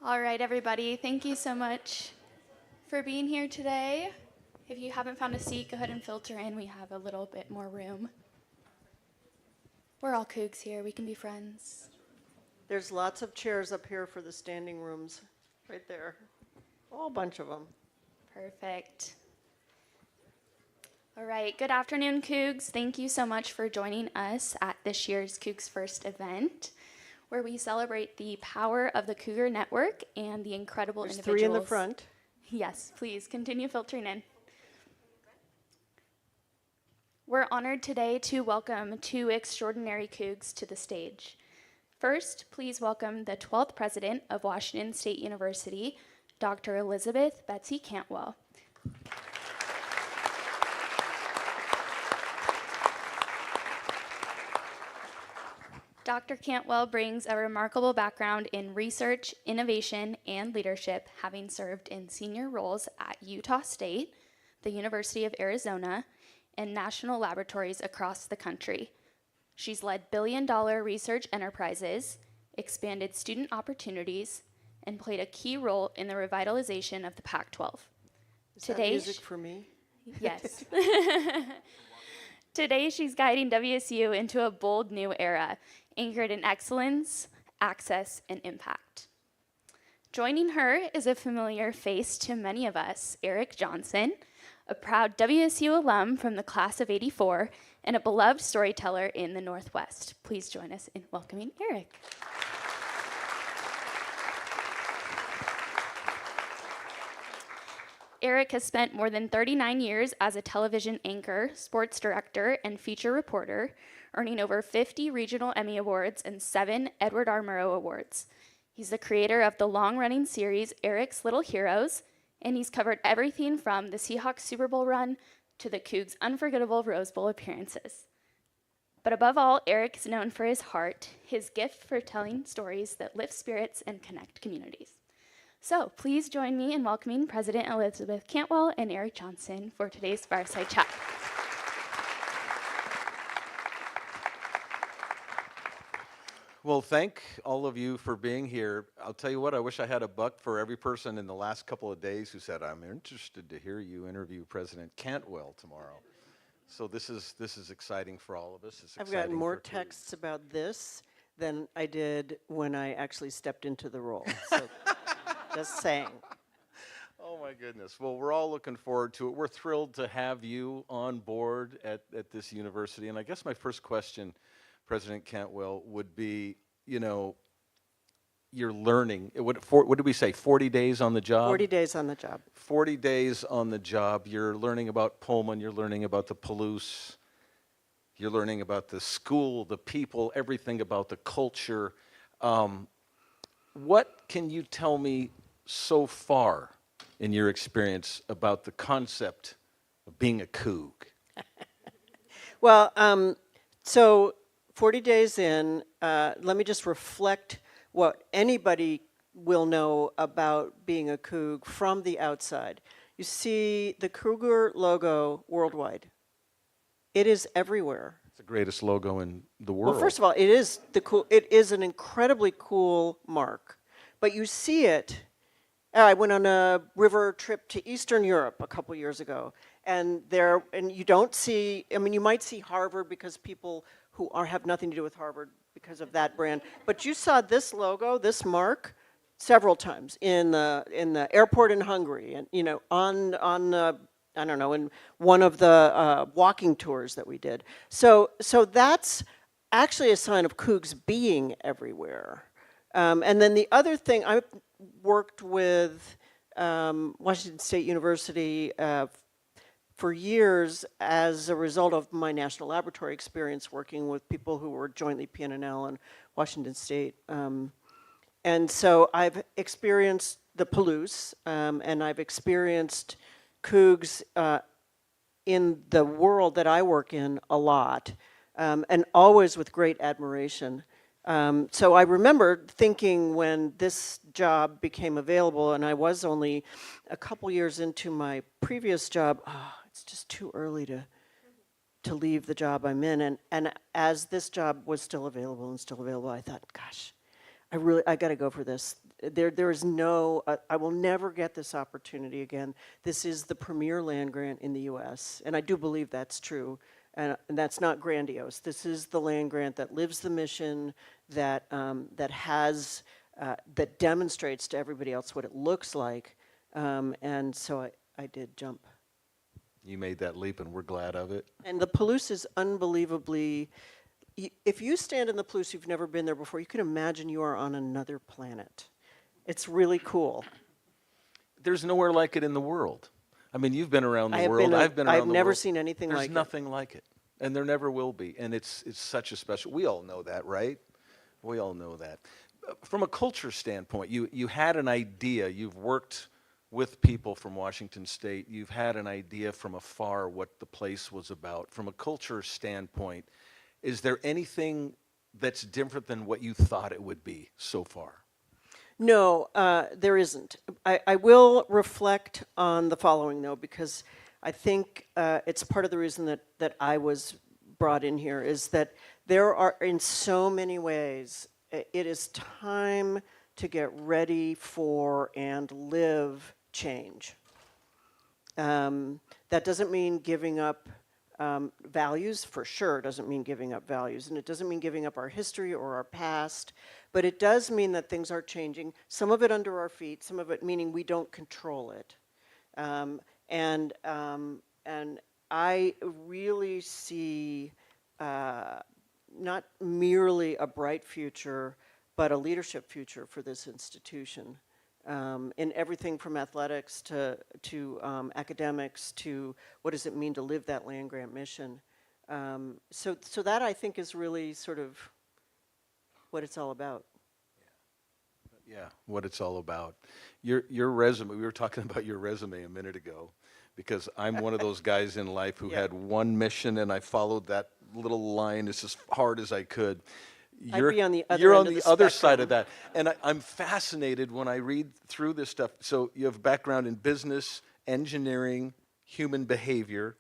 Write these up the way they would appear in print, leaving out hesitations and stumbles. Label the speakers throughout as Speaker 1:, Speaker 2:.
Speaker 1: All right, everybody, thank you so much for being here today. If you haven't found a seat, go ahead and filter in. We have a little bit more room. We're all Cougs here. We can be friends.
Speaker 2: There's lots of chairs up here for the standing rooms, right there. A whole bunch of them.
Speaker 1: Perfect. All right, good afternoon, Cougs. Thank you so much for joining us at this year's CougsFirst event, where we celebrate the power of the Cougar Network and the incredible
Speaker 2: There's
Speaker 1: individuals.
Speaker 2: 3 in the front.
Speaker 1: Yes, please continue filtering in. We're honored today to welcome 2 extraordinary Cougs to the stage. First, please welcome the 12th President of Washington State University, Dr. Elizabeth Betsy Cantwell. Dr. Cantwell brings a remarkable background in research, innovation, and leadership, having served in senior roles at Utah State, the University of Arizona, and national laboratories across the country. She's led billion-dollar research enterprises, expanded student opportunities, and played a key role in the revitalization of the Pac-12.
Speaker 2: Is that music for me?
Speaker 1: Yes. Today, she's guiding WSU into a bold new era, anchored in excellence, access, and impact. Joining her is a familiar face to many of us, Eric Johnson, a proud WSU alum from the class of '84 and a beloved storyteller in the Northwest. Please join us in welcoming Eric. Eric has spent more than 39 years as a television anchor, sports director, and feature reporter, earning over 50 regional Emmy Awards and 7 Edward R. Murrow Awards. He's the creator of the long-running series Eric's Little Heroes, and he's covered everything from the Seahawks Super Bowl run to the Cougs' unforgettable Rose Bowl appearances. But above all, Eric is known for his heart, his gift for telling stories that lift spirits and connect communities. So please join me in welcoming President Elizabeth Cantwell and Eric Johnson for today's Fireside Chat.
Speaker 3: Well, thank all of you for being here. I'll tell you what, I wish I had a buck for every person in the last couple of days who said, I'm interested to hear you interview President Cantwell tomorrow. So this is exciting for all of us.
Speaker 2: I've gotten more texts about this than I did when I actually stepped into the role. So just saying.
Speaker 3: Oh my goodness. Well, we're all looking forward to it. We're thrilled to have you on board at this university. And I guess my first question, President Cantwell, would be, you know, you're learning. What did we say, 40 days on the job?
Speaker 2: 40 days on the job.
Speaker 3: 40 days on the job. You're learning about Pullman. You're learning about the Palouse. You're learning about the school, the people, everything about the culture. What can you tell me so far in your experience about the concept of being a Coug?
Speaker 2: Well, so 40 days in, let me just reflect what anybody will know about being a Coug from the outside. You see the Cougar logo worldwide. It is everywhere.
Speaker 3: It's the greatest logo in the world.
Speaker 2: Well, first of all, it is an incredibly cool mark. But you see it. I went on a river trip to Eastern Europe a couple years ago, and you don't see. I mean, you might see Harvard because people who have nothing to do with Harvard because of that brand. But you saw this logo, this mark, several times in the airport in Hungary, and on I don't know, in one of the walking tours that we did. So that's actually a sign of Cougs being everywhere. And then the other thing, I worked with Washington State University for years as a result of my national laboratory experience working with people who were jointly PNNL and Washington State. And so I've experienced the Palouse, and I've experienced Cougs in the world that I work in a lot, and always with great admiration. So I remember thinking when this job became available, and I was only a couple years into my previous job, it's just too early to leave the job I'm in. And as this job was still available, I thought, gosh, I got to go for this. There is no, I will never get this opportunity again. This is the premier land grant in the U.S., and I do believe that's true, and that's not grandiose. This is the land grant that lives the mission, that that demonstrates to everybody else what it looks like, and so I did jump.
Speaker 3: You made that leap, and we're glad of it.
Speaker 2: And the Palouse is unbelievably. If you stand in the Palouse, you've never been there before, you can imagine you are on another planet. It's really cool.
Speaker 3: There's nowhere like it in the world. I mean, you've been around the world. I've been around the world.
Speaker 2: I've never seen anything like it.
Speaker 3: There's nothing like it, and there never will be. And it's such a special. We all know that, right? We all know that. From a culture standpoint, you had an idea. You've worked with people from Washington State. You've had an idea from afar what the place was about. From a culture standpoint, is there anything that's different than what you thought it would be so far?
Speaker 2: No, there isn't. I will reflect on the following, though, because I think it's part of the reason that I was brought in here, is that there are, in so many ways, it is time to get ready for and live change. That doesn't mean giving up values, for sure. It doesn't mean giving up values, and it doesn't mean giving up our history or our past, but it does mean that things are changing, some of it under our feet, some of it meaning we don't control it. And I really see not merely a bright future, but a leadership future for this institution. In everything from athletics to academics to what does it mean to live that land grant mission. So that, I think, is really sort of what it's all about.
Speaker 3: Yeah, what it's all about. Your resume, we were talking about your resume a minute ago, because I'm one of those guys in life who had one mission, and I followed that little line as hard as I could.
Speaker 2: I'd be on the other
Speaker 3: You're
Speaker 2: end
Speaker 3: on
Speaker 2: of
Speaker 3: the
Speaker 2: the
Speaker 3: other
Speaker 2: spectrum.
Speaker 3: side of that. And I'm fascinated when I read through this stuff. So you have a background in business, engineering, human behavior.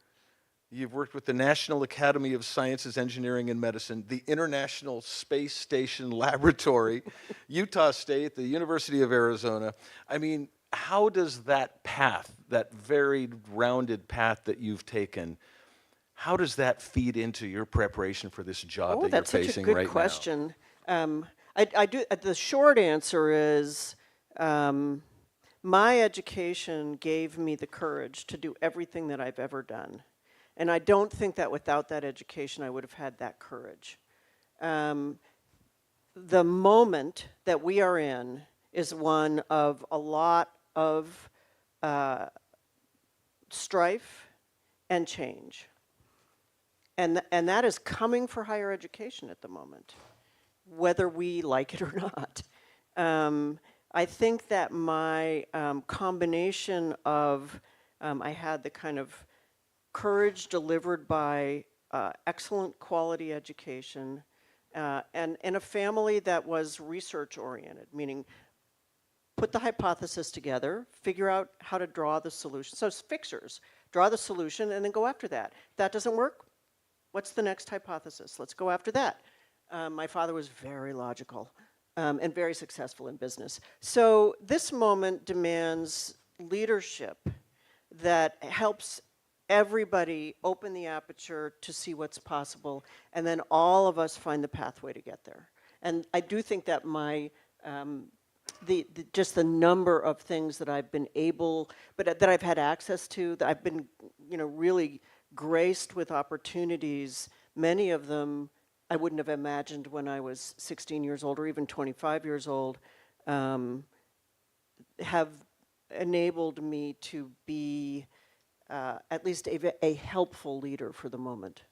Speaker 3: You've worked with the National Academy of Sciences, Engineering, and Medicine, the International Space Station Laboratory, Utah State, the University of Arizona. I mean, how does that path, that varied, rounded path that you've taken, how does that feed into your preparation for this job that you're facing right now?
Speaker 2: That's such a good question. I do. The short answer is my education gave me the courage to do everything that I've ever done. And I don't think that without that education I would have had that courage. The moment that we are in is one of a lot of strife and change. And that is coming for higher education at the moment, whether we like it or not. I think that my combination of, I had the kind of courage delivered by excellent quality education, and in a family that was research oriented, meaning put the hypothesis together, figure out how to draw the solution. So it's fixers, draw the solution and then go after that. If that doesn't work, what's the next hypothesis? Let's go after that. My father was very logical and very successful in business. So this moment demands leadership that helps everybody open the aperture to see what's possible, and then all of us find the pathway to get there. And I do think that my, just the number of things that I've been able, but that I've had access to, that I've been, really graced with opportunities, many of them I wouldn't have imagined when I was 16 years old or even 25 years old, have enabled me to be at least a helpful leader for the moment.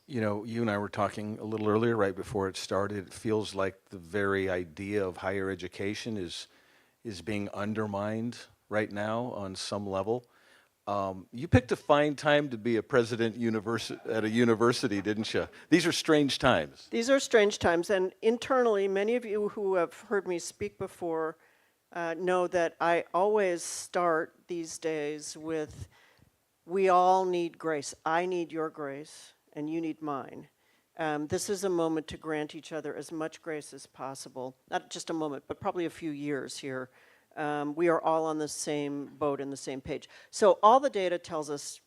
Speaker 3: You and I were talking a little earlier, right before it started. It feels like the very idea of higher education is being undermined right now on some level. You picked a fine time to be a president at a university, didn't you? These are strange times.
Speaker 2: These are strange times, and internally, many of you who have heard me speak before know that I always start these days with, we all need grace. I need your grace, and you need mine. This is a moment to grant each other as much grace as possible. Not just a moment, but probably a few years here. We are all on the same boat and the same page. So all the data tells us,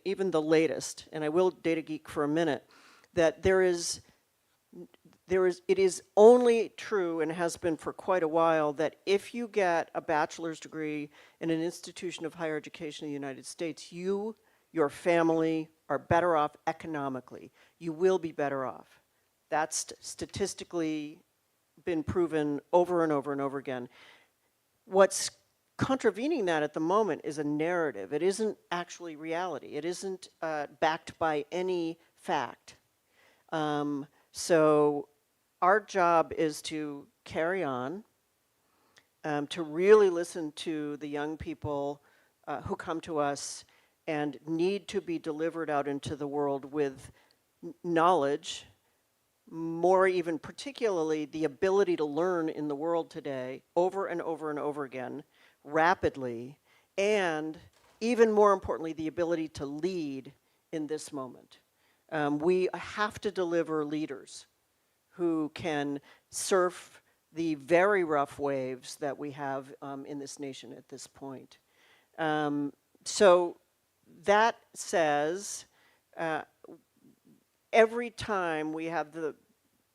Speaker 2: even the latest, and I will data geek for a minute, that it is only true, and has been for quite a while, that if you get a bachelor's degree in an institution of higher education in the United States, you, your family, are better off economically. You will be better off. That's statistically been proven over and over and over again. What's contravening that at the moment is a narrative. It isn't actually reality. It isn't backed by any fact. So our job is to carry on, to really listen to the young people who come to us and need to be delivered out into the world with knowledge, more even particularly the ability to learn in the world today over and over and over again, rapidly, and even more importantly, the ability to lead in this moment. We have to deliver leaders who can surf the very rough waves that we have in this nation at this point. So that says, every time we have the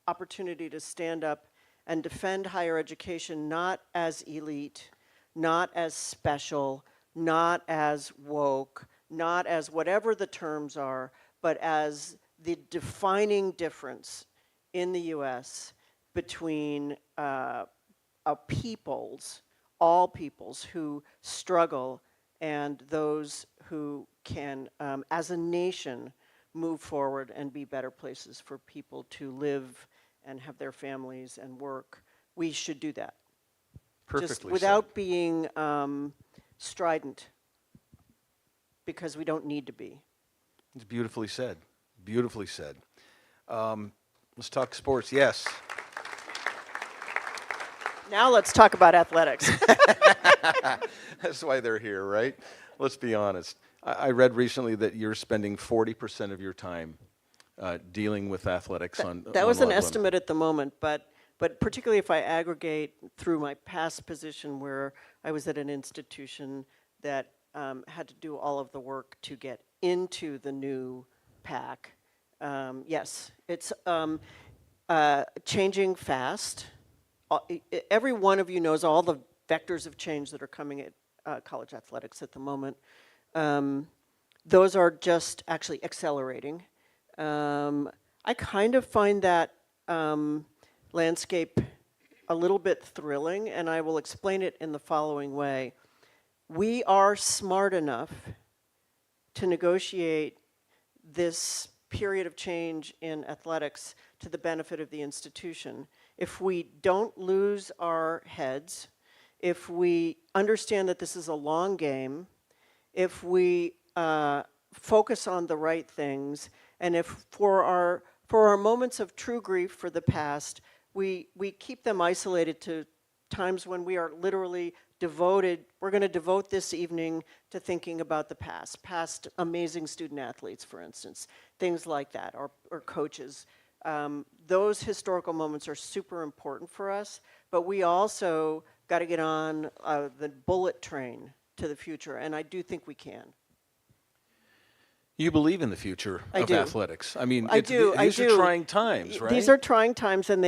Speaker 2: opportunity to stand up and defend higher education, not as elite, not as special, not as woke, not as whatever the terms are, but as the defining difference in the US between peoples, all peoples who struggle, and those who can, as a nation, move forward and be better places for people to live and have their families and work. We should do that.
Speaker 3: Perfectly
Speaker 2: Just
Speaker 3: said.
Speaker 2: without being strident, because we don't need to be.
Speaker 3: It's beautifully said. Beautifully said. Let's talk sports. Yes.
Speaker 2: Now let's talk about athletics.
Speaker 3: That's why they're here, right? Let's be honest. I read recently that you're spending 40% of your time dealing with athletics on
Speaker 2: That was an
Speaker 3: Lot One.
Speaker 2: estimate at the moment, but particularly if I aggregate through my past position where I was at an institution that had to do all of the work to get into the new PAC. Yes, it's changing fast. Every one of you knows all the vectors of change that are coming at college athletics at the moment. Those are just actually accelerating. I kind of find that landscape a little bit thrilling, and I will explain it in the following way. We are smart enough to negotiate this period of change in athletics to the benefit of the institution. If we don't lose our heads, if we understand that this is a long game, if we focus on the right things, and if for our moments of true grief for the past, we keep them isolated to times when we are literally devoted, we're going to devote this evening to thinking about the past amazing student athletes, for instance, things like that, or coaches. Those historical moments are super important for us, but we also got to get on the bullet train to the future, and I do think we can.
Speaker 3: You believe in the future of athletics. I mean,
Speaker 2: I do.
Speaker 3: These are trying times, right?
Speaker 2: These are trying times, and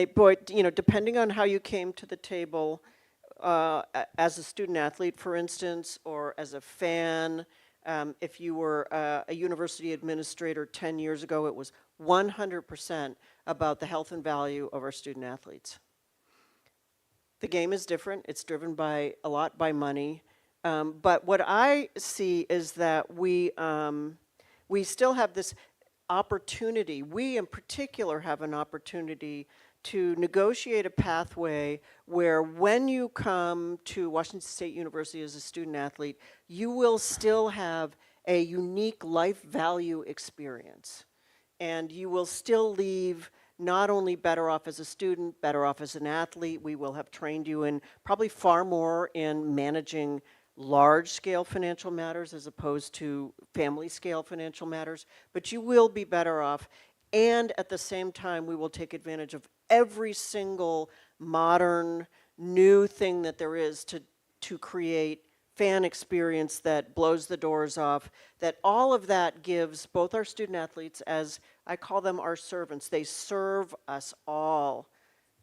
Speaker 2: depending on how you came to the table as a student athlete, for instance, or as a fan, if you were a university administrator 10 years ago, it was 100% about the health and value of our student athletes. The game is different. It's driven a lot by money. But what I see is that we still have this opportunity. We in particular have an opportunity to negotiate a pathway where when you come to Washington State University as a student athlete, you will still have a unique life value experience. And you will still leave not only better off as a student, better off as an athlete. We will have trained you in probably far more in managing large-scale financial matters as opposed to family-scale financial matters, but you will be better off And at the same time, we will take advantage of every single modern new thing that there is to create fan experience that blows the doors off, that all of that gives both our student athletes, as I call them, our servants. They serve us all,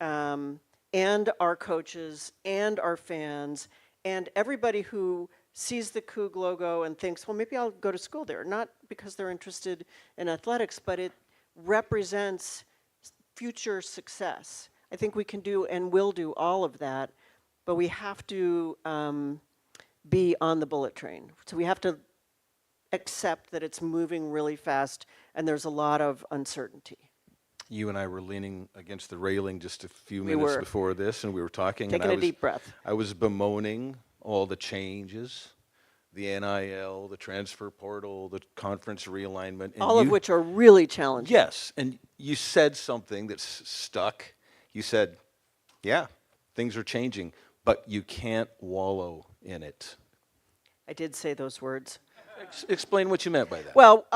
Speaker 2: and our coaches and our fans and everybody who sees the Coug logo and thinks, well, maybe I'll go to school there. Not because they're interested in athletics, but it represents future success. I think we can do and will do all of that, but we have to be on the bullet train. So we have to accept that it's moving really fast and there's a lot of uncertainty.
Speaker 3: You and I were leaning against the railing just a few
Speaker 2: We
Speaker 3: minutes
Speaker 2: were.
Speaker 3: before this, and we were talking.
Speaker 2: Taking a deep breath.
Speaker 3: I was bemoaning all the changes, the NIL, the transfer portal, the conference realignment. And
Speaker 2: All of which are really challenging.
Speaker 3: Yes, and you said something that's stuck. You said, yeah, things are changing, but you can't wallow in it.
Speaker 2: I did say those words.
Speaker 3: Explain what you meant by that.
Speaker 2: Well,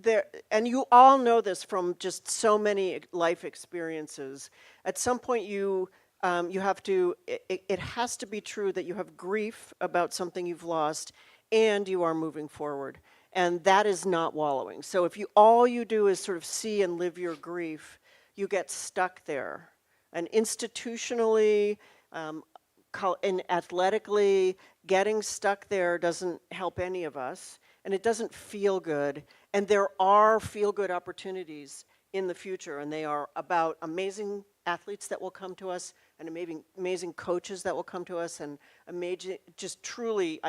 Speaker 2: there, and you all know this from just so many life experiences. At some point, you have to. It has to be true that you have grief about something you've lost, and you are moving forward, and that is not wallowing. So if all you do is sort of see and live your grief, you get stuck there. And institutionally, and athletically, getting stuck there doesn't help any of us, and it doesn't feel good. And there are feel-good opportunities in the future, and they are about amazing athletes that will come to us, and amazing coaches that will come to us, and amazing, just truly,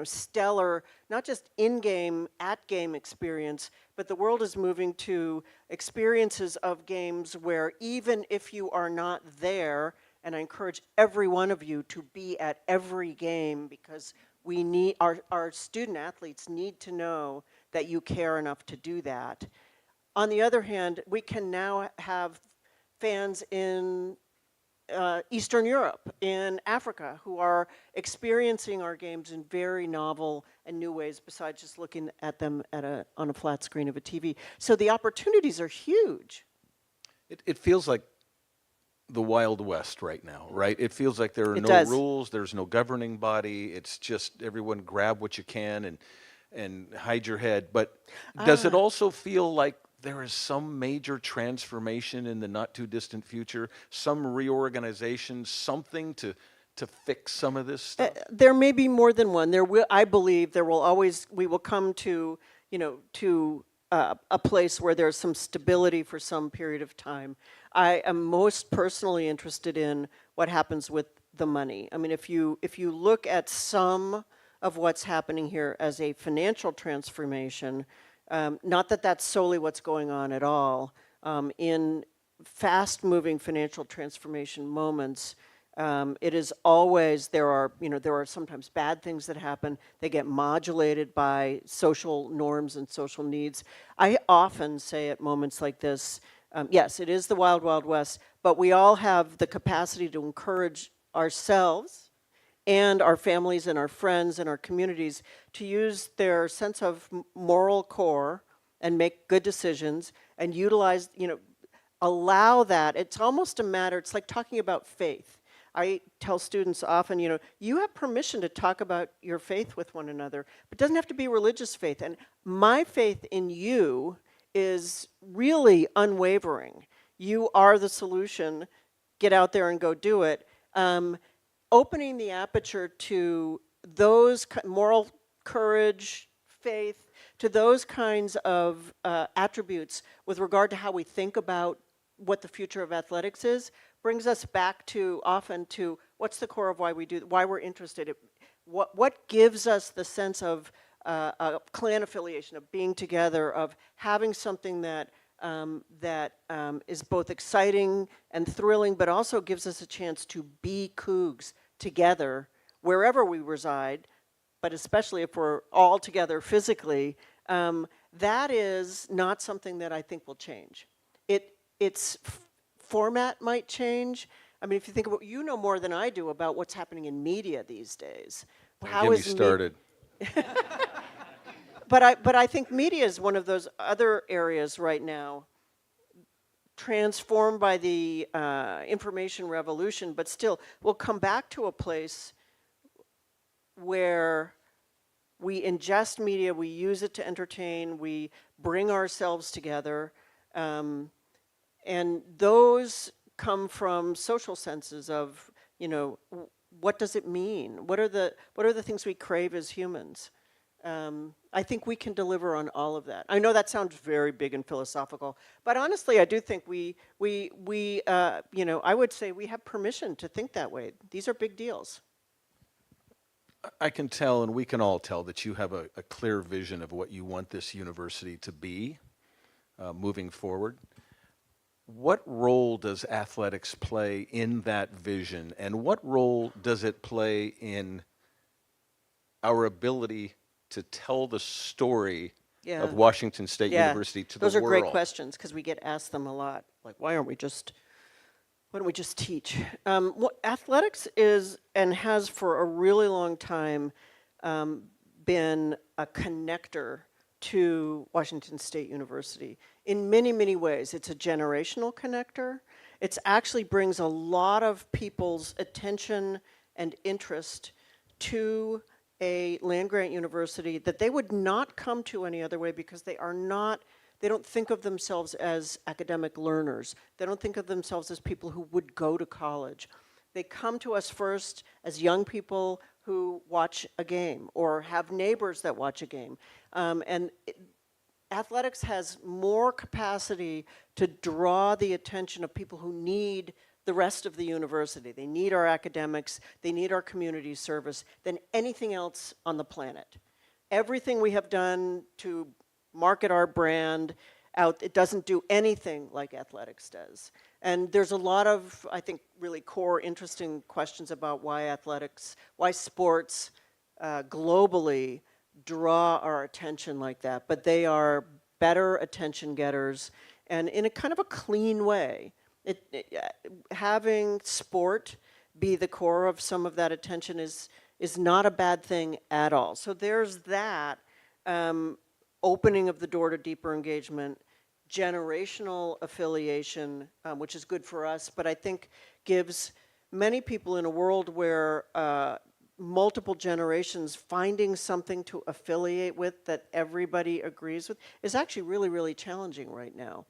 Speaker 2: stellar, not just in-game, at-game experience, but the world is moving to experiences of games where even if you are not there, and I encourage every one of you to be at every game, because we need, our student athletes need to know that you care enough to do that. On the other hand, we can now have fans in Eastern Europe, in Africa, who are experiencing our games in very novel and new ways, besides just looking at them on a flat screen of a TV. So the opportunities are huge.
Speaker 3: It feels like the Wild West right now, right? It feels like there are no
Speaker 2: does.
Speaker 3: rules, there's no governing body. It's just everyone grab what you can and hide your head. But does it also feel like there is some major transformation in the not too distant future, some reorganization, something to fix some of this stuff?
Speaker 2: There may be more than one. I believe we will come to, a place where there's some stability for some period of time. I am most personally interested in what happens with the money. I mean, if you look at some of what's happening here as a financial transformation, not that that's solely what's going on at all, in fast-moving financial transformation moments, it is always, there are sometimes bad things that happen. They get modulated by social norms and social needs. I often say at moments like this, yes, it is the wild, wild west, but we all have the capacity to encourage ourselves and our families and our friends and our communities to use their sense of moral core and make good decisions and utilize, allow that. It's almost a matter, it's like talking about faith. I tell students often, you have permission to talk about your faith with one another, but it doesn't have to be religious faith. And my faith in you is really unwavering. You are the solution. Get out there and go do it. Opening the aperture to those moral courage, faith, to those kinds of attributes with regard to how we think about what the future of athletics is, brings us back to often to what's the core of why we do, why we're interested. What gives us the sense of a clan affiliation, of being together, of having something that is both exciting and thrilling, but also gives us a chance to be Cougs together wherever we reside, but especially if we're all together physically. That is not something that I think will change. Its format might change. I mean, if you think about, you know more than I do about what's happening in media these days.
Speaker 3: Don't get me started.
Speaker 2: but I think media is one of those other areas right now, transformed by the information revolution, but still we'll come back to a place where we ingest media, we use it to entertain, we bring ourselves together, and those come from social senses of, you know, what does it mean? What are the things we crave as humans? I think we can deliver on all of that. I know that sounds very big and philosophical, but honestly, I do think we you know, I would say we have permission to think that way. These are big deals.
Speaker 3: I can tell, and we can all tell, that you have a clear vision of what you want this university to be moving forward. What role does athletics play in that vision, and what role does it play in our ability to tell the story of Washington State University to the world?
Speaker 2: Those are great questions, because we get asked them a lot. Like, why don't we just teach? Athletics is, and has for a really long time, been a connector to Washington State University in many, many ways. It's a generational connector. It actually brings a lot of people's attention and interest to a land-grant university that they would not come to any other way, because they don't think of themselves as academic learners. They don't think of themselves as people who would go to college. They come to us first as young people who watch a game or have neighbors that watch a game. Athletics has more capacity to draw the attention of people who need the rest of the university. They need our academics, they need our community service than anything else on the planet. Everything we have done to market our brand out, it doesn't do anything like athletics does. And there's a lot of, I think, really core, interesting questions about why athletics, why sports globally draw our attention like that. But they are better attention getters, and in a kind of a clean way. Having sport be the core of some of that attention is not a bad thing at all. So there's that opening of the door to deeper engagement, generational affiliation, which is good for us, but I think gives many people in a world where multiple generations finding something to affiliate with that everybody agrees with is actually really, really challenging right now.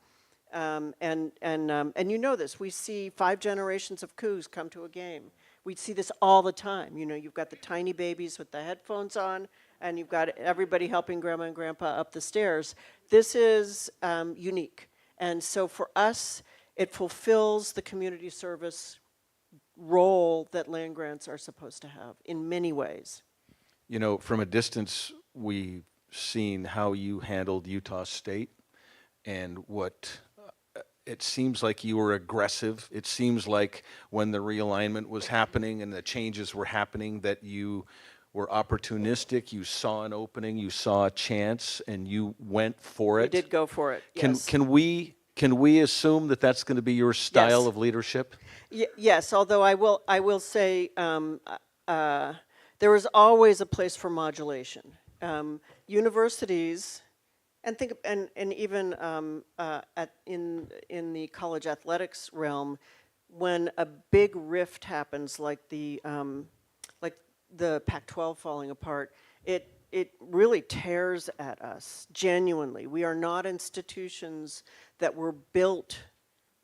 Speaker 2: And you know this, we see 5 generations of Cougs come to a game. We see this all the time. You know, you've got the tiny babies with the headphones on, and you've got everybody helping grandma and grandpa up the stairs. This is unique. And so for us, it fulfills the community service role that land grants are supposed to have in many ways.
Speaker 3: You know, from a distance, we've seen how you handled Utah State, and what it seems like you were aggressive. It seems like when the realignment was happening and the changes were happening, that you were opportunistic, you saw an opening, you saw a chance, and you went for it.
Speaker 2: We did go for it, yes.
Speaker 3: Can we assume that that's going to be your style
Speaker 2: Yes.
Speaker 3: of leadership?
Speaker 2: Yes, although I will say there is always a place for modulation. Universities, and even in the college athletics realm, when a big rift happens, like the Pac-12 falling apart, it really tears at us, genuinely. We are not institutions that were built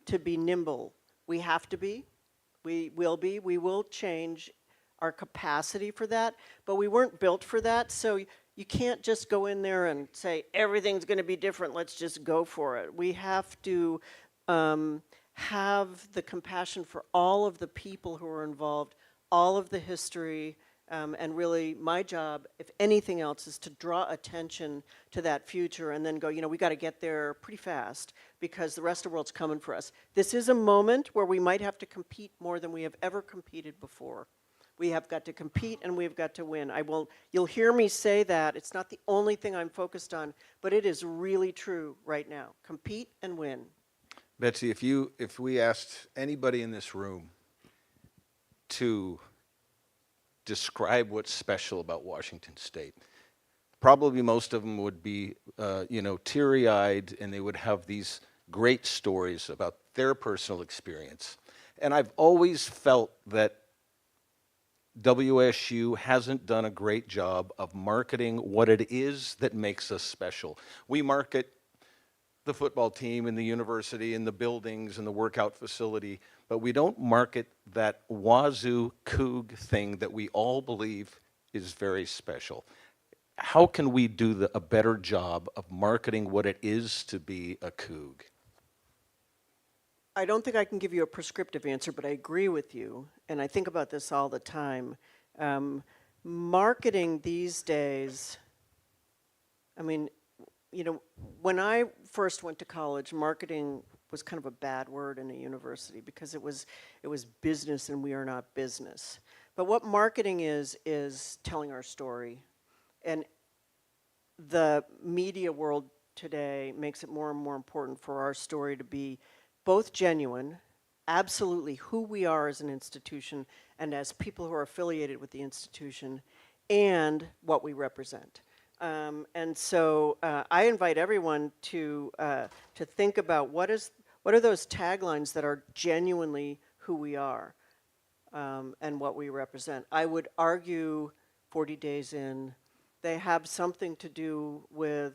Speaker 2: to be nimble. We have to be, we will change our capacity for that, but we weren't built for that, so you can't just go in there and say, everything's gonna be different, let's just go for it. We have to have the compassion for all of the people who are involved, all of the history, and really my job, if anything else, is to draw attention to that future and then go, you know, we got to get there pretty fast because the rest of the world's coming for us. This is a moment where we might have to compete more than we have ever competed before. We have got to compete and we've got to win. You'll hear me say that. It's not the only thing I'm focused on, but it is really true right now. Compete and win.
Speaker 3: Betsy, if we asked anybody in this room to describe what's special about Washington State, probably most of them would be, teary-eyed, and they would have these great stories about their personal experience. And I've always felt that WSU hasn't done a great job of marketing what it is that makes us special. We market the football team and the university and the buildings and the workout facility, but we don't market that Wazoo Coug thing that we all believe is very special. How can we do a better job of marketing what it is to be a Coug?
Speaker 2: I don't think I can give you a prescriptive answer, but I agree with you, and I think about this all the time. Marketing these days, I mean, when I first went to college, marketing was kind of a bad word in a university because it was business, and we are not business. But what marketing is telling our story, and the media world today makes it more and more important for our story to be both genuine, absolutely who we are as an institution and as people who are affiliated with the institution, and what we represent. And so I invite everyone to think about what are those taglines that are genuinely who we are and what we represent. I would argue 40 days in, they have something to do with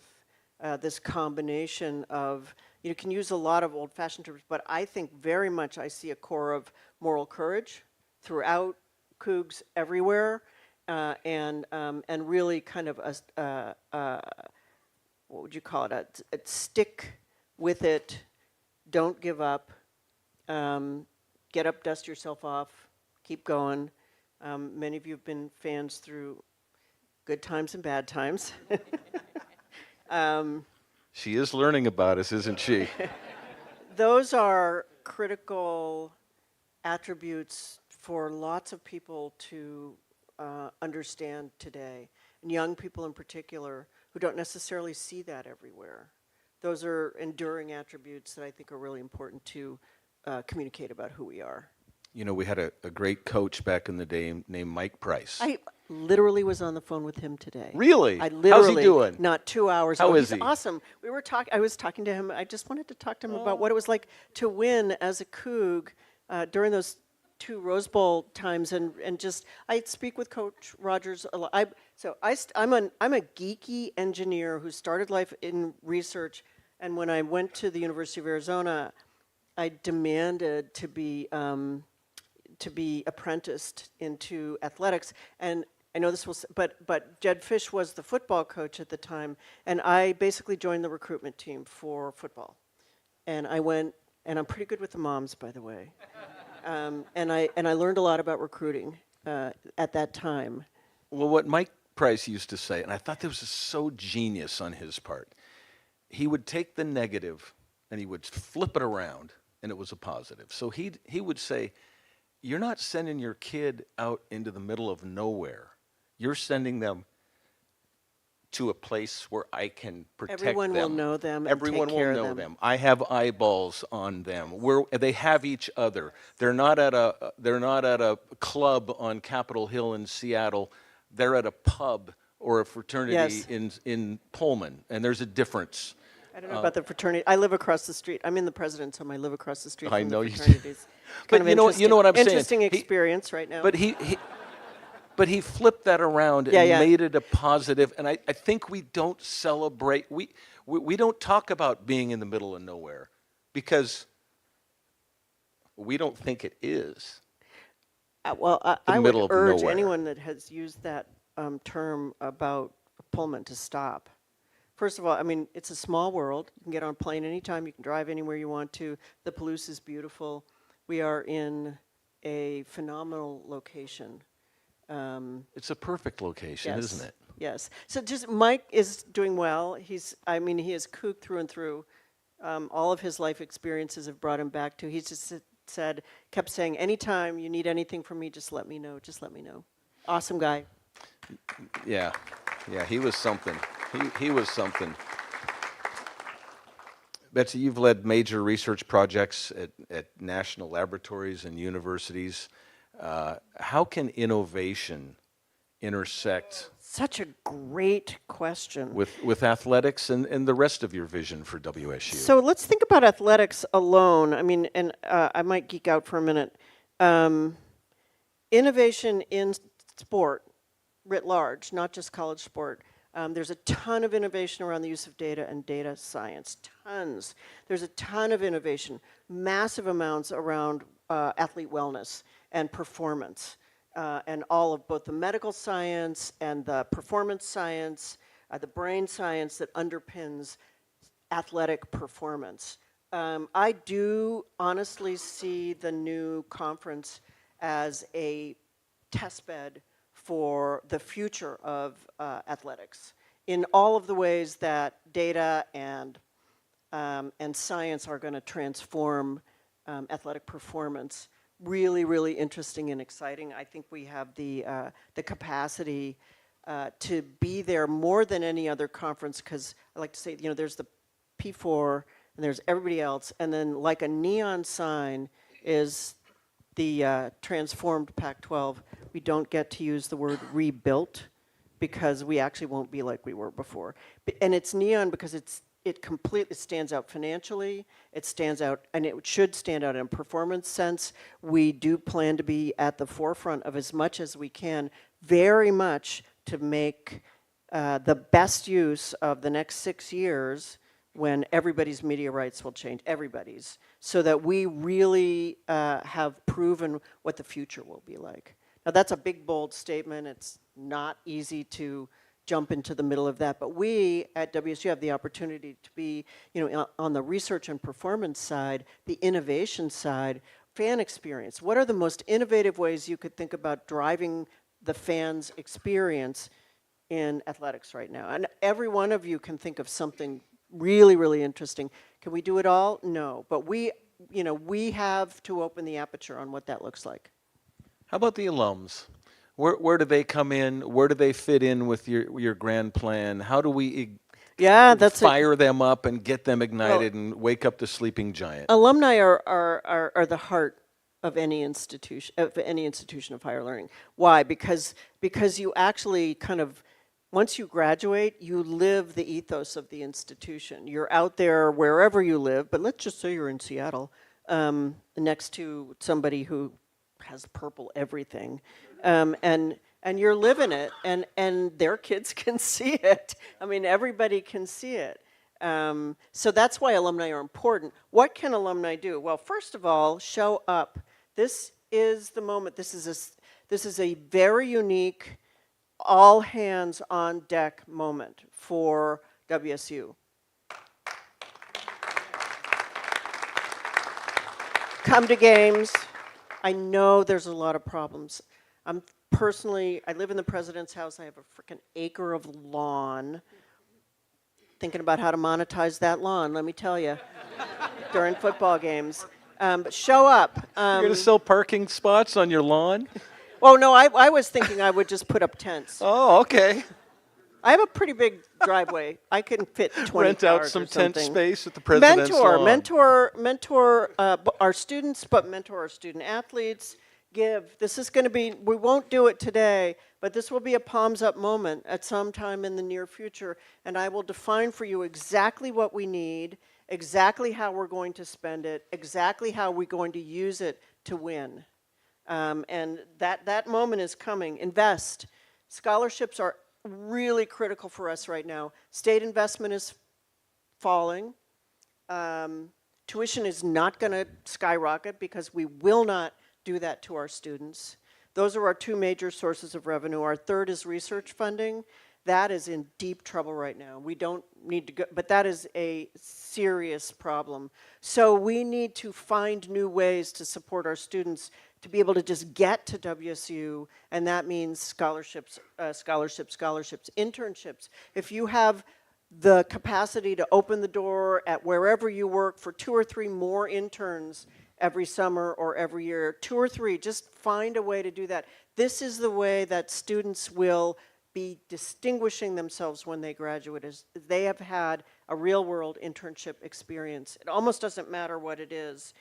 Speaker 2: this combination of, you can use a lot of old-fashioned terms, but I think very much I see a core of moral courage throughout Cougs everywhere, and really kind of what would you call it? A stick with it, don't give up, get up, dust yourself off, keep going. Many of you have been fans through good times and bad times.
Speaker 3: She is learning about us, isn't she?
Speaker 2: Those are critical attributes for lots of people to understand today, and young people in particular who don't necessarily see that everywhere. Those are enduring attributes that I think are really important to communicate about who we are.
Speaker 3: We had a great coach back in the day named Mike Price.
Speaker 2: I literally was on the phone with him today.
Speaker 3: Really?
Speaker 2: I literally,
Speaker 3: How's he doing?
Speaker 2: Not 2 hours
Speaker 3: How
Speaker 2: ago.
Speaker 3: is
Speaker 2: He's
Speaker 3: he?
Speaker 2: awesome. I was talking to him. I just wanted to talk to him about what it was like to win as a Coug during those 2 Rose Bowl times, and just I speak with Coach Rogers a lot. I'm a geeky engineer who started life in research, and when I went to the University of Arizona, I demanded to be apprenticed into athletics. And I know this was, but Jed Fish was the football coach at the time, and I basically joined the recruitment team for football. And I went, and I'm pretty good with the moms, by the way. And I learned a lot about recruiting at that time.
Speaker 3: Well, what Mike Price used to say, and I thought this was so genius on his part, he would take the negative and he would flip it around, and it was a positive. So he would say, you're not sending your kid out into the middle of nowhere. You're sending them to a place where I can protect them.
Speaker 2: Everyone will know them.
Speaker 3: Everyone
Speaker 2: and take care
Speaker 3: will
Speaker 2: of
Speaker 3: know
Speaker 2: them.
Speaker 3: them. I have eyeballs on them. They have each other. They're not at a club on Capitol Hill in Seattle. They're at a pub or a fraternity in Pullman, and there's a difference.
Speaker 2: I don't know about the fraternity. I live across the street. I'm in the President's home. I live across the street
Speaker 3: I
Speaker 2: from
Speaker 3: know
Speaker 2: the
Speaker 3: you do.
Speaker 2: fraternities.
Speaker 3: But you know what I'm saying.
Speaker 2: Interesting experience right now.
Speaker 3: But he flipped that around and made it a positive. And I think we don't celebrate. We don't talk about being in the middle of nowhere because we don't think it is.
Speaker 2: I would urge anyone that has used that term about Pullman to stop. First of all, I mean, it's a small world. You can get on a plane anytime. You can drive anywhere you want to. The Palouse is beautiful. We are in a phenomenal location.
Speaker 3: It's a perfect location, isn't it?
Speaker 2: Yes. So just Mike is doing well. He is Coug through and through. All of his life experiences have brought him back to. He's just kept saying, anytime you need anything from me, just let me know. Just let me know. Awesome guy.
Speaker 3: Yeah, he was something. He was something. Betsy, you've led major research projects at national laboratories and universities. How can innovation intersect
Speaker 2: Such a great question.
Speaker 3: with athletics and the rest of your vision for WSU?
Speaker 2: So let's think about athletics alone. I mean, and I might geek out for a minute. Innovation in sport writ large, not just college sport. There's a ton of innovation around the use of data and data science, tons. There's a ton of innovation, massive amounts around athlete wellness and performance, and all of both the medical science and the performance science, the brain science that underpins athletic performance. I do honestly see the new conference as a testbed for the future of athletics in all of the ways that data and science are going to transform athletic performance. Really, really interesting and exciting. I think we have the capacity to be there more than any other conference, because I like to say, you know, there's the P4 and there's everybody else, and then like a neon sign is the transformed Pac-12. We don't get to use the word rebuilt because we actually won't be like we were before. And it's neon because it completely stands out financially. It stands out, and it should stand out in a performance sense. We do plan to be at the forefront of as much as we can, very much to make the best use of the next 6 years when everybody's media rights will change, everybody's, so that we really have proven what the future will be like. Now that's a big, bold statement. It's not easy to jump into the middle of that, but we at WSU have the opportunity to be, you know, on the research and performance side, the innovation side, fan experience. What are the most innovative ways you could think about driving the fans' experience in athletics right now? And every one of you can think of something really, really interesting. Can we do it all? No, but we have to open the aperture on what that looks like.
Speaker 3: How about the alums? Where do they come in? Where do they fit in with your grand plan? How do we fire them up and get them ignited and wake up the sleeping giant?
Speaker 2: Alumni are the heart of any institution of higher learning. Why? Because you actually kind of, once you graduate, you live the ethos of the institution. You're out there wherever you live, but let's just say you're in Seattle, next to somebody who has purple everything, and you're living it, and their kids can see it. I mean, everybody can see it. So that's why alumni are important. What can alumni do? Well, first of all, show up. This is the moment. This is a very unique, all hands on deck moment for WSU. Come to games. I know there's a lot of problems. I live in the president's house. I have a freaking acre of lawn. Thinking about how to monetize that lawn, let me tell you, during football games. But show up.
Speaker 3: You're going to sell parking spots on your lawn?
Speaker 2: Oh, no, I was thinking I would just put up tents.
Speaker 3: Oh, okay.
Speaker 2: I have a pretty big driveway. I can fit 20
Speaker 3: Rent out
Speaker 2: cars
Speaker 3: some
Speaker 2: or
Speaker 3: tent
Speaker 2: something.
Speaker 3: space at the president's lawn.
Speaker 2: Mentor our students, but mentor our student athletes. Give. This is going to be, we won't do it today, but this will be a palms up moment at some time in the near future, and I will define for you exactly what we need, exactly how we're going to spend it, exactly how we're going to use it to win. And that moment is coming. Invest. Scholarships are really critical for us right now. State investment is falling. Tuition is not going to skyrocket because we will not do that to our students. Those are our two major sources of revenue. Our third is research funding. That is in deep trouble right now. We don't need to go, but that is a serious problem. So we need to find new ways to support our students to be able to just get to WSU, and that means scholarships, internships. If you have the capacity to open the door at wherever you work for 2 or 3 more interns every summer or every year, 2 or 3, just find a way to do that. This is the way that students will be distinguishing themselves when they graduate, is they have had a real-world internship experience. It almost doesn't matter what it is.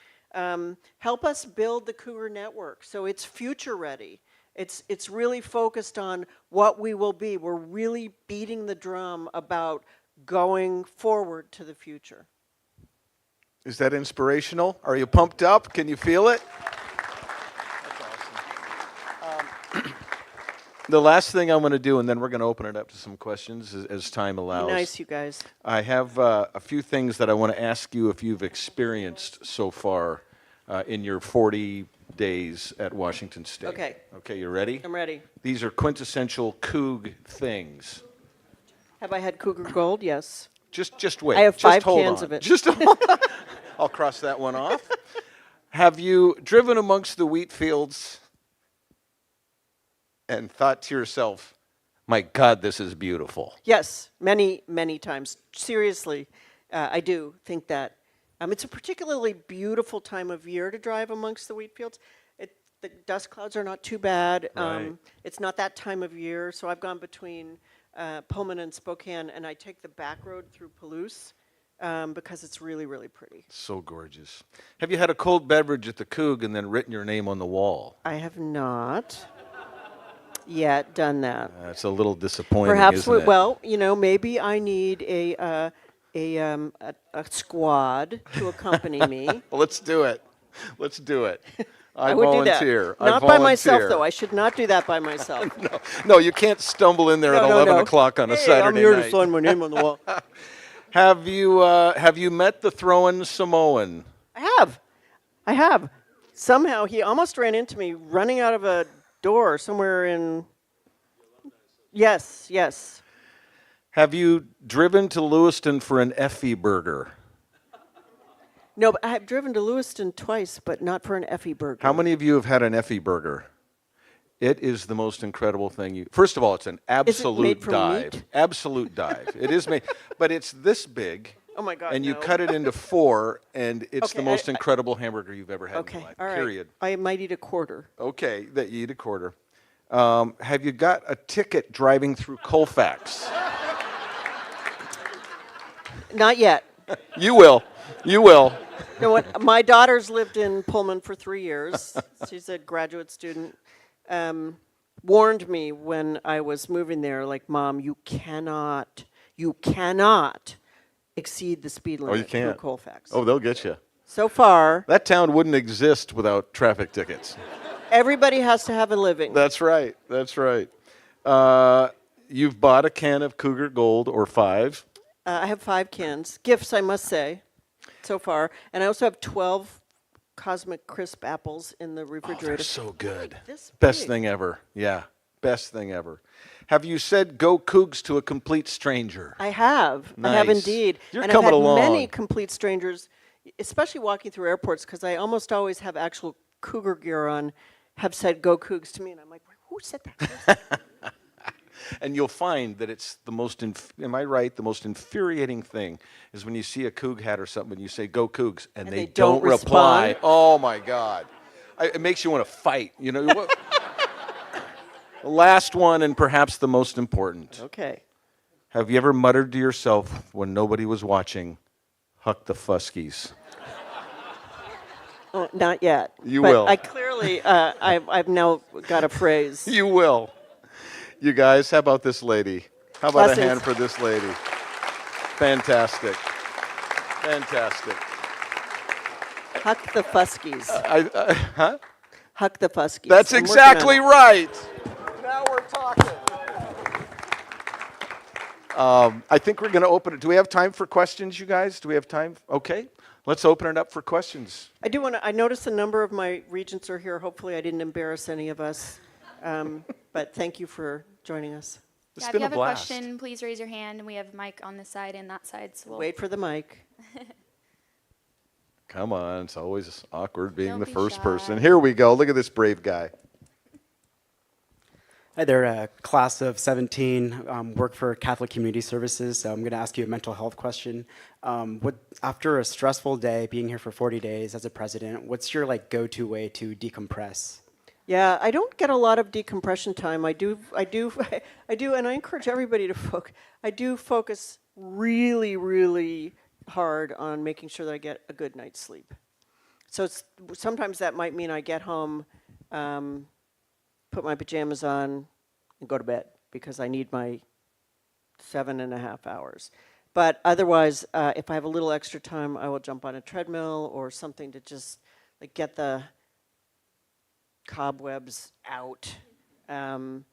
Speaker 2: Help us build the Cougar network so it's future ready. It's really focused on what we will be. We're really beating the drum about going forward to the future.
Speaker 3: Is that inspirational? Are you pumped up? Can you feel it? The last thing I'm going to do, and then we're going to open it up to some questions as time allows.
Speaker 2: Be nice, you guys.
Speaker 3: I have a few things that I want to ask you if you've experienced so far in your 40 days at Washington State.
Speaker 2: Okay.
Speaker 3: Okay, you ready?
Speaker 2: I'm ready.
Speaker 3: These are quintessential Coug things.
Speaker 2: Have I had Cougar Gold? Yes.
Speaker 3: Just wait.
Speaker 2: I have
Speaker 3: Just
Speaker 2: 5
Speaker 3: hold
Speaker 2: cans
Speaker 3: on.
Speaker 2: of it.
Speaker 3: Just I'll cross that one off. Have you driven amongst the wheat fields and thought to yourself, my God, this is beautiful?
Speaker 2: Yes, many, many times. Seriously, I do think that. It's a particularly beautiful time of year to drive amongst the wheat fields. The dust clouds are not too bad.
Speaker 3: Right.
Speaker 2: It's not that time of year, so I've gone between Pullman and Spokane, and I take the back road through Palouse because it's really, really pretty.
Speaker 3: So gorgeous. Have you had a cold beverage at the Coug and then written your name on the wall?
Speaker 2: I have not yet done that.
Speaker 3: It's a little disappointing,
Speaker 2: Perhaps,
Speaker 3: isn't it?
Speaker 2: well, maybe I need a squad to accompany me.
Speaker 3: Well, let's do it. Let's do it. I
Speaker 2: would
Speaker 3: volunteer.
Speaker 2: do that. Not by myself, though. I should not do that by myself.
Speaker 3: No, you can't stumble in there at 11 o'clock on a Saturday
Speaker 2: I'm here
Speaker 3: night.
Speaker 2: to sign my name on the wall.
Speaker 3: Have you met the throw-in Samoan?
Speaker 2: I have. Somehow he almost ran into me running out of a door somewhere in. Yes.
Speaker 3: Have you driven to Lewiston for an Effie burger?
Speaker 2: No, but I have driven to Lewiston twice, but not for an Effie burger.
Speaker 3: How many of you have had an Effie burger? It is the most incredible thing. First of all, it's an absolute
Speaker 2: made from
Speaker 3: dive.
Speaker 2: meat?
Speaker 3: Absolute dive. It is made, but it's this big.
Speaker 2: Oh my God!
Speaker 3: And you
Speaker 2: no.
Speaker 3: cut it into 4, and it's
Speaker 2: Okay,
Speaker 3: the most incredible hamburger you've ever had in
Speaker 2: Okay,
Speaker 3: your life.
Speaker 2: all right.
Speaker 3: Period.
Speaker 2: I might eat a quarter.
Speaker 3: Okay, that you eat a quarter. Have you got a ticket driving through Colfax?
Speaker 2: Not yet.
Speaker 3: You will. You will.
Speaker 2: You know what? My daughter's lived in Pullman for 3 years. She's a graduate student. Warned me when I was moving there, like, Mom, you cannot exceed the speed limit through Colfax.
Speaker 3: Oh, they'll get you.
Speaker 2: So far,
Speaker 3: That town wouldn't exist without traffic tickets.
Speaker 2: everybody has to have a living.
Speaker 3: That's right. That's right. You've bought a can of Cougar Gold or 5.
Speaker 2: I have 5 cans. Gifts, I must say, so far. And I also have 12 Cosmic Crisp apples in the
Speaker 3: Oh,
Speaker 2: refrigerator.
Speaker 3: they're so good.
Speaker 2: This
Speaker 3: Best
Speaker 2: big.
Speaker 3: thing ever. Yeah. Best thing ever. Have you said go Cougs to a complete stranger?
Speaker 2: I have. I have
Speaker 3: Nice.
Speaker 2: indeed.
Speaker 3: You're
Speaker 2: and
Speaker 3: coming
Speaker 2: I've had
Speaker 3: along.
Speaker 2: many complete strangers, especially walking through airports, because I almost always have actual Cougar gear on, have said go Cougs to me. And I'm like, who said that?
Speaker 3: And you'll find that it's the most, am I right, the most infuriating thing is when you see a Coug hat or something and you say, go Cougs, and they don't reply.
Speaker 2: respond.
Speaker 3: Oh, my God. It makes you want to fight. You know, what? The last one, and perhaps the most important.
Speaker 2: Okay.
Speaker 3: Have you ever muttered to yourself when nobody was watching, Huck the Fuskies?
Speaker 2: Oh, not yet.
Speaker 3: You
Speaker 2: but
Speaker 3: will.
Speaker 2: I clearly, I've now got a phrase.
Speaker 3: You will. You guys, how about this lady? How about
Speaker 2: Blessings.
Speaker 3: a hand for this lady? Fantastic. Fantastic.
Speaker 2: Huck the Fuskies.
Speaker 3: Huh?
Speaker 2: Huck the Fuskies.
Speaker 3: That's
Speaker 2: I'm working
Speaker 3: exactly
Speaker 2: on it.
Speaker 3: right. Now we're talking. I think we're going to open it. Do we have time for questions, you guys? Do we have time? Okay. Let's open it up for questions.
Speaker 2: I do want to, I noticed a number of my regents are here. Hopefully I didn't embarrass any of us. But thank you for joining us.
Speaker 3: It's
Speaker 1: Yeah, if
Speaker 3: been
Speaker 1: you
Speaker 3: a
Speaker 1: have
Speaker 3: blast.
Speaker 1: a question, please raise your hand, and we have Mike on this side and that side. So we'll
Speaker 2: Wait for the mic.
Speaker 3: Come on. It's always awkward being
Speaker 1: Don't
Speaker 3: the
Speaker 1: be
Speaker 3: first
Speaker 1: shy.
Speaker 3: person. Here we go. Look at this brave guy.
Speaker 4: Hi there, class of 17, work for Catholic Community Services. So I'm going to ask you a mental health question. After a stressful day, being here for 40 days as a president, what's your go-to way to decompress?
Speaker 2: Yeah, I don't get a lot of decompression time. I do, and I encourage everybody to focus. I do focus really, really hard on making sure that I get a good night's sleep. So sometimes that might mean I get home, put my pajamas on, and go to bed because I need my 7.5 hours. But otherwise, if I have a little extra time, I will jump on a treadmill or something to just like get the cobwebs out. And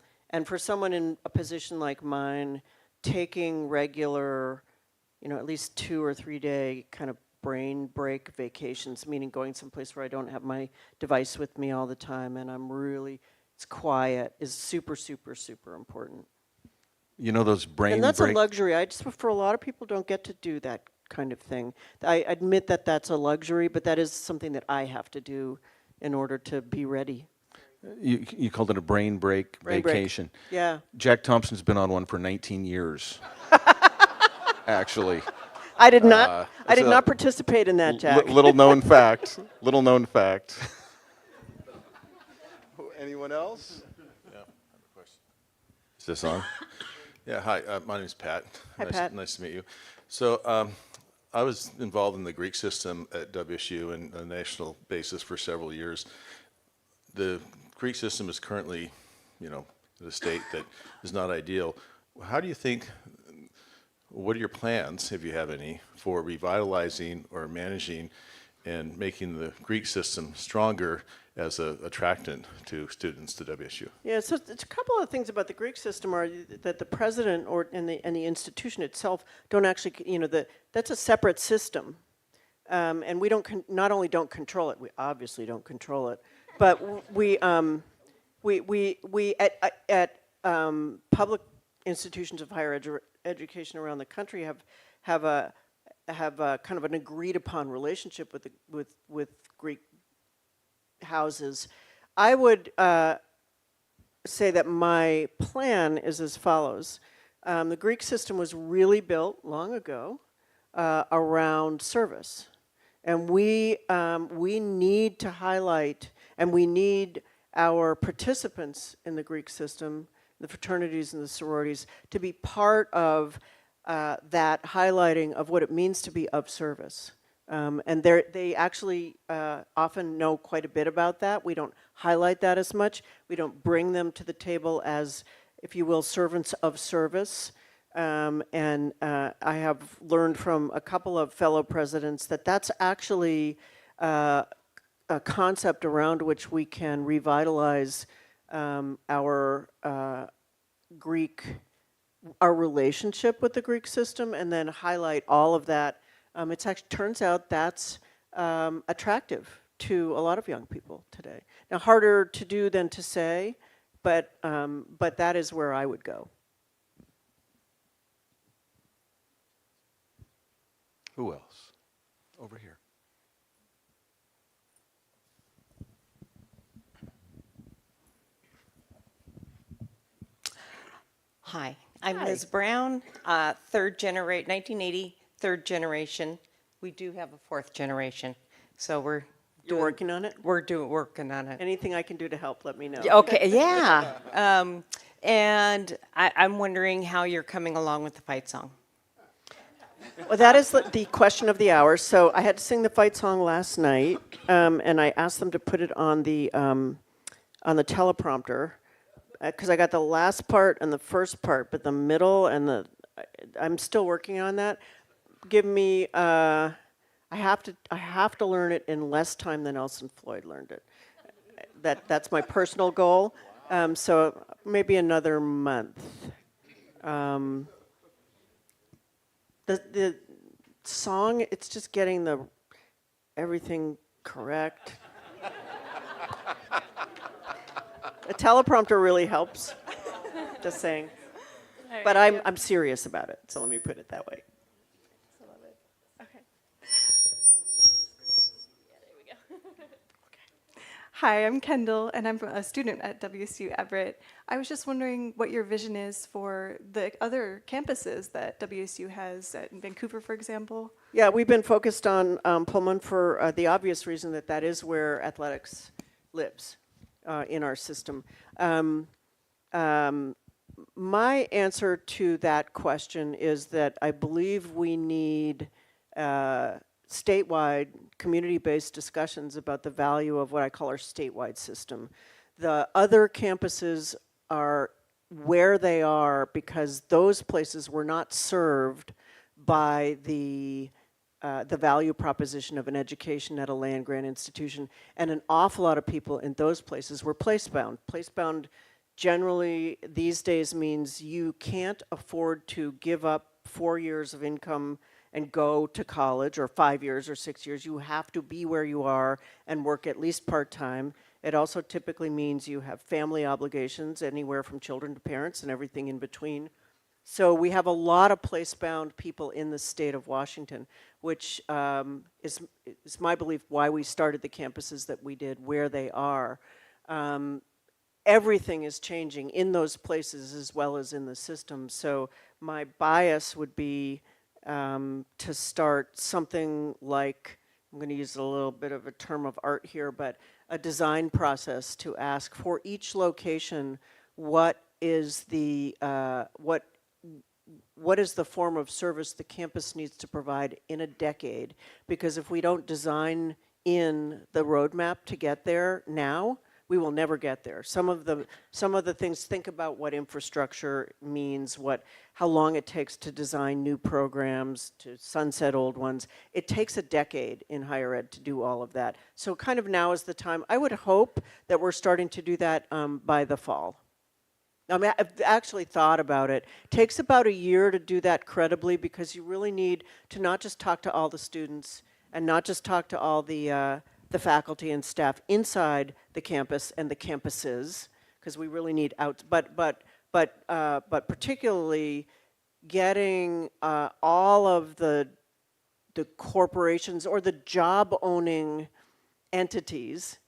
Speaker 2: for someone in a position like mine, taking regular, at least 2 or 3 day kind of brain break vacations, meaning going someplace where I don't have my device with me all the time and it's quiet, is super, super, super important.
Speaker 3: Those brain
Speaker 2: And that's
Speaker 3: break.
Speaker 2: a luxury. For a lot of people don't get to do that kind of thing. I admit that that's a luxury, but that is something that I have to do in order to be ready.
Speaker 3: You called it a brain break vacation.
Speaker 2: Yeah.
Speaker 3: Jack Thompson's been on one for 19 years, actually.
Speaker 2: I did not participate in that, Jack.
Speaker 3: Little known fact. Little known fact. Anyone else?
Speaker 5: Yeah, I have a question.
Speaker 3: Is this on?
Speaker 5: Yeah, hi, my name is Pat.
Speaker 2: Hi, Pat.
Speaker 5: Nice to meet you. So I was involved in the Greek system at WSU on a national basis for several years. The Greek system is currently, in a state that is not ideal. How do you think, what are your plans, if you have any, for revitalizing or managing and making the Greek system stronger as an attractant to students to WSU?
Speaker 2: Yeah, so it's a couple of things about the Greek system are that the president and the institution itself don't actually, that's a separate system. And we not only don't control it, we obviously don't control it, but we at public institutions of higher education around the country have a kind of an agreed upon relationship with Greek houses. I would say that my plan is as follows. The Greek system was really built long ago around service. And we need to highlight, and we need our participants in the Greek system, the fraternities and the sororities, to be part of that highlighting of what it means to be of service. And they actually often know quite a bit about that. We don't highlight that as much. We don't bring them to the table as, if you will, servants of service. And I have learned from a couple of fellow presidents that that's actually a concept around which we can revitalize our relationship with the Greek system, and then highlight all of that. It actually turns out that's attractive to a lot of young people today. Now, harder to do than to say, but that is where I would go.
Speaker 3: Who else? Over here.
Speaker 6: Hi, I'm Liz Brown, 1980, third generation. We do have a fourth generation, so
Speaker 2: You're working on it?
Speaker 6: We're working on it.
Speaker 2: Anything I can do to help, let me know.
Speaker 6: Okay, yeah. And I'm wondering how you're coming along with the fight song.
Speaker 2: Well, that is the question of the hour. So I had to sing the fight song last night, and I asked them to put it on the teleprompter, because I got the last part and the first part, but the middle and I'm still working on that. Give me, I have to learn it in less time than Elson Floyd learned it. That's my personal goal. So maybe another month. The song, it's just getting everything correct. A teleprompter really helps. Just saying. But I'm serious about it, so let me put it that way.
Speaker 1: I love it. Okay. Yeah, there we go.
Speaker 7: Hi, I'm Kendall, and I'm a student at WSU Everett. I was just wondering what your vision is for the other campuses that WSU has in Vancouver, for example.
Speaker 2: Yeah, we've been focused on Pullman for the obvious reason that is where athletics lives in our system. My answer to that question is that I believe we need statewide, community-based discussions about the value of what I call our statewide system. The other campuses are where they are because those places were not served by the value proposition of an education at a land-grant institution, and an awful lot of people in those places were place-bound. Place-bound generally these days means you can't afford to give up 4 years of income and go to college, or 5 years or 6 years. You have to be where you are and work at least part-time. It also typically means you have family obligations, anywhere from children to parents and everything in between. So we have a lot of place-bound people in the state of Washington, which is my belief why we started the campuses that we did where they are. Everything is changing in those places as well as in the system. So my bias would be to start something like, I'm going to use a little bit of a term of art here, but a design process to ask for each location what is the form of service the campus needs to provide in a decade. Because if we don't design in the roadmap to get there now, we will never get there. Some of the things, think about what infrastructure means, how long it takes to design new programs, to sunset old ones. It takes a decade in higher ed to do all of that. So kind of now is the time. I would hope that we're starting to do that by the fall. I mean, I've actually thought about it. It takes about a year to do that credibly, because you really need to not just talk to all the students and not just talk to all the faculty and staff inside the campus and the campuses, because we really need out. But particularly getting all of the corporations or the job-owning entities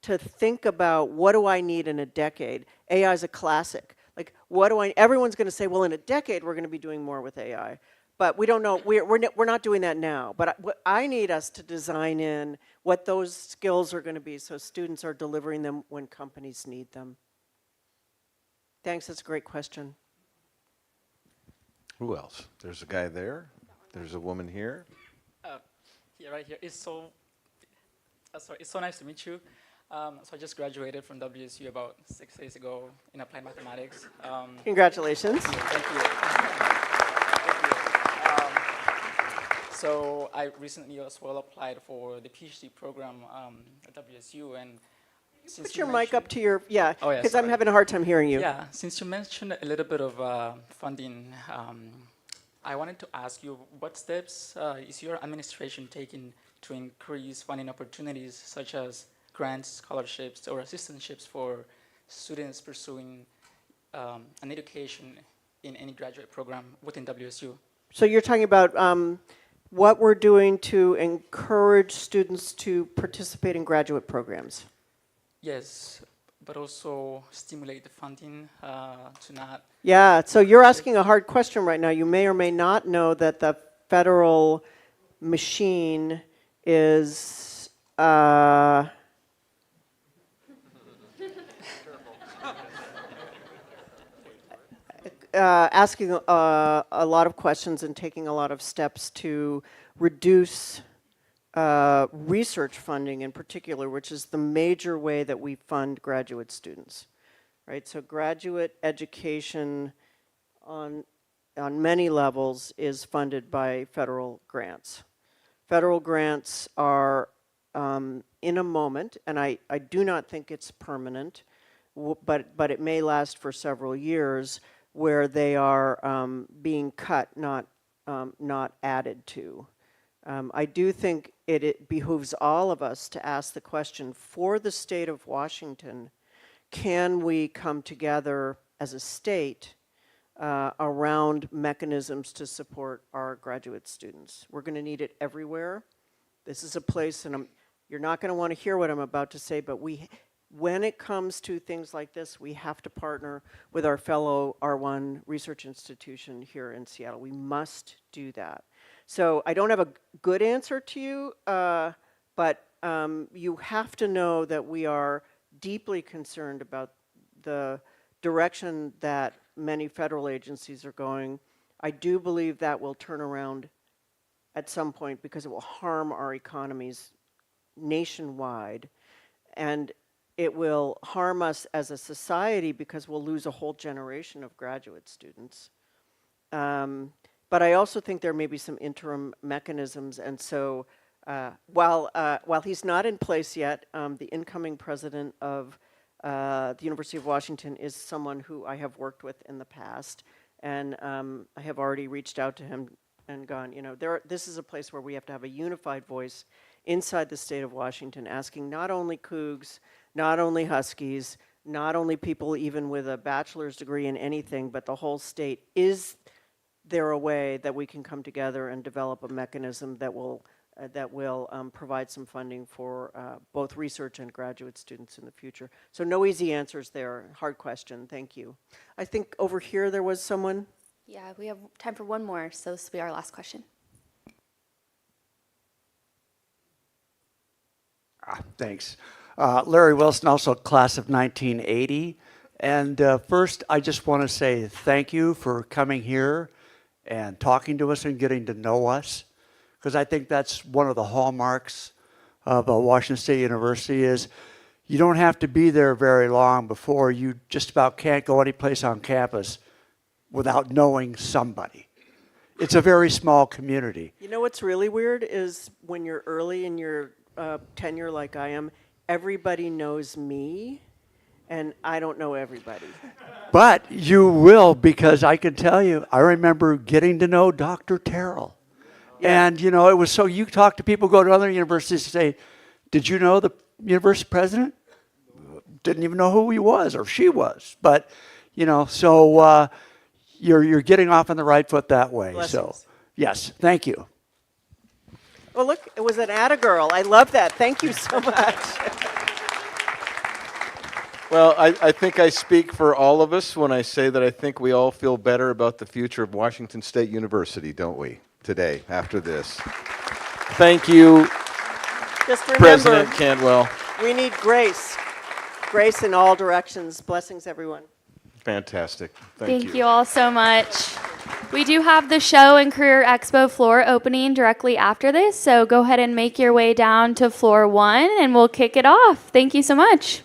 Speaker 2: to think about, what do I need in a decade? AI is a classic. Like, everyone's going to say, well, in a decade, we're going to be doing more with AI. But we don't know, we're not doing that now. But what I need us to design in what those skills are going to be so students are delivering them when companies need them. Thanks, that's a great question.
Speaker 3: Who else? There's a guy there. There's a woman here.
Speaker 8: Yeah, right here. It's so nice to meet you. So I just graduated from WSU about 6 days ago in applied mathematics.
Speaker 2: Congratulations.
Speaker 8: Thank you. So I recently as well applied for the PhD program at WSU, and since
Speaker 2: Put your mic up to your, yeah,
Speaker 8: oh, yeah,
Speaker 2: because I'm having a hard time hearing you.
Speaker 8: Yeah, since you mentioned a little bit of funding, I wanted to ask you, what steps is your administration taking to increase funding opportunities such as grants, scholarships, or assistantships for students pursuing an education in any graduate program within WSU?
Speaker 2: So you're talking about what we're doing to encourage students to participate in graduate programs.
Speaker 8: Yes, but also stimulate the funding to not...
Speaker 2: Yeah, so you're asking a hard question right now. You may or may not know that the federal machine is asking a lot of questions and taking a lot of steps to reduce research funding in particular, which is the major way that we fund graduate students, right? So graduate education on many levels is funded by federal grants. Federal grants are in a moment, and I do not think it's permanent, but it may last for several years, where they are being cut, not added to. I do think it behooves all of us to ask the question, for the state of Washington, can we come together as a state around mechanisms to support our graduate students? We're going to need it everywhere. This is a place, and you're not going to want to hear what I'm about to say, but when it comes to things like this, we have to partner with our fellow R1 research institution here in Seattle. We must do that. So I don't have a good answer to you, but you have to know that we are deeply concerned about the direction that many federal agencies are going. I do believe that will turn around at some point, because it will harm our economies nationwide. And it will harm us as a society because we'll lose a whole generation of graduate students. But I also think there may be some interim mechanisms, and so while he's not in place yet, the incoming president of the University of Washington is someone who I have worked with in the past, and I have already reached out to him and gone, this is a place where we have to have a unified voice inside the state of Washington, asking not only Cougs, not only Huskies, not only people even with a bachelor's degree in anything, but the whole state, is there a way that we can come together and develop a mechanism that will provide some funding for both research and graduate students in the future? So no easy answers there. Hard question. Thank you. I think over here there was someone.
Speaker 1: Yeah, we have time for one more, so this will be our last question.
Speaker 9: Thanks. Larry Wilson, also class of 1980. And first, I just want to say thank you for coming here and talking to us and getting to know us, because I think that's one of the hallmarks of Washington State University is you don't have to be there very long before you just about can't go any place on campus without knowing somebody. It's a very small community.
Speaker 2: You know what's really weird is when you're early in your tenure like I am, everybody knows me, and I don't know everybody.
Speaker 9: But you will, because I can tell you, I remember getting to know Dr. Terrell. Yeah. And, it was so you talk to people, go to other universities and say, did you know the university president? Didn't even know who he was or she was. But, so you're getting off on the right foot that way.
Speaker 2: Blessings.
Speaker 9: So, yes, thank you.
Speaker 2: Well, look, it was an atta-girl. I love that. Thank you so much.
Speaker 3: Well, I think I speak for all of us when I say that I think we all feel better about the future of Washington State University, don't we, today, after this? Thank you,
Speaker 2: Just remember,
Speaker 3: President Cantwell.
Speaker 2: we need grace. Grace in all directions. Blessings, everyone.
Speaker 3: Fantastic.
Speaker 1: Thank you all so much. We do have the Show and Career Expo floor opening directly after this, so go ahead and make your way down to floor 1 and we'll kick it off. Thank you so much.